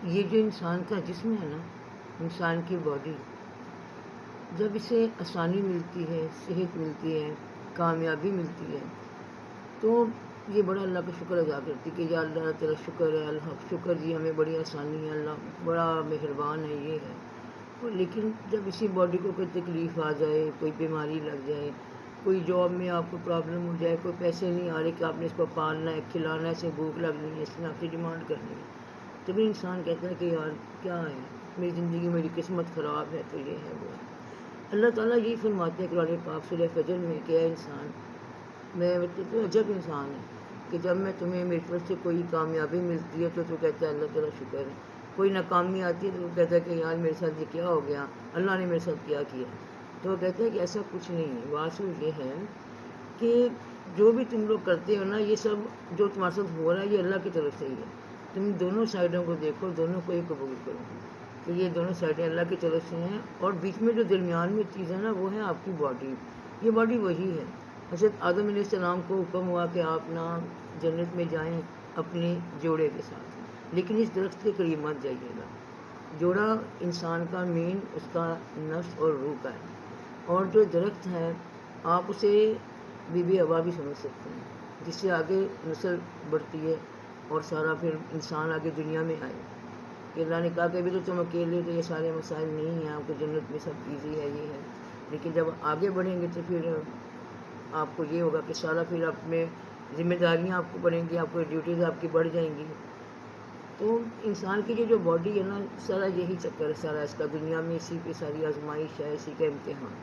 یہ جو انسان کا جسم ہے نا، انسان کی باڈی، جب اسے آسانی ملتی ہے، صحت ملتی ہے، کامیابی ملتی ہے، تو یہ بڑا اللہ کا شکر ادا کرتی کہ یا اللہ تیرا شکر ہے، الحق شکر جی ہمیں بڑی آسانی ہے، اللہ بڑا مہربان ہے، یہ ہے۔ لیکن جب اسی باڈی کو کوئی تکلیف آ جائے، کوئی بیماری لگ جائے، کوئی جاب میں آپ کو پرابلم ہو جائے، کوئی پیسے نہیں آ رہے کہ آپ نے اس کو پالنا ہے، کھلانا ہے، اسے بھوک لگنی ہے، اس نے آپ سے ڈیمانڈ کرنی ہے، تبھی انسان کہتا ہے کہ یار کیا ہے، میری زندگی میری قسمت خراب ہے، تو یہ ہے وہ ہے۔ اللہ تعالیٰ یہی فرماتے ہیں قرآن پاک سورہ فجر میں کہ اے انسان، میں تو عجب انسان ہے کہ جب میں تمہیں میری طرف سے کوئی کامیابی ملتی ہے تو کہتا ہے اللہ تعالیٰ شکر ہے، کوئی ناکامی آتی ہے تو وہ کہتا ہے کہ یار میرے ساتھ یہ کیا ہو گیا، اللہ نے میرے ساتھ کیا کیا۔ تو وہ کہتا ہے کہ ایسا کچھ نہیں ہے، واصل یہ ہے کہ جو بھی تم لوگ کرتے ہو نا، یہ سب جو تمہارے ساتھ ہو رہا ہے یہ اللہ کی طرف سے ہی ہے۔ تم دونوں سائڈوں کو دیکھو، دونوں کو ہی قبول کرو کہ یہ دونوں سائڈیں اللہ کی طرف سے ہیں، اور بیچ میں جو درمیان میں چیز ہے نا وہ ہے آپ کی باڈی۔ یہ باڈی وہی ہے۔ حضرت آدم علیہ السلام کو حکم ہوا کہ آپ نا جنت میں جائیں اپنے جوڑے کے ساتھ، لیکن اس درخت کے قریب مت جائیے گا۔ جوڑا انسان کا مین اس کا نفس اور روح کا ہے، اور جو درخت ہے آپ اسے بی بی ہوا بھی سمجھ سکتے ہیں، جس سے آگے نسل بڑھتی ہے اور سارا پھر انسان آگے دنیا میں آئے۔ کہ اللہ نے کہا کہ ابھی تو تم اکیلے تو یہ سارے مسائل نہیں ہیں، آپ کو جنت میں سب ایزی ہے، یہ ہے، لیکن جب آگے بڑھیں گے تو پھر آپ کو یہ ہوگا کہ سارا پھر آپ میں ذمہ داریاں آپ کو پڑیں گی، آپ کو ڈیوٹیز آپ کی بڑھ جائیں گی۔ تو انسان کی جو باڈی ہے نا، سارا یہی چکر ہے، سارا اس کا دنیا میں اسی پہ ساری آزمائش ہے، اسی کا امتحان۔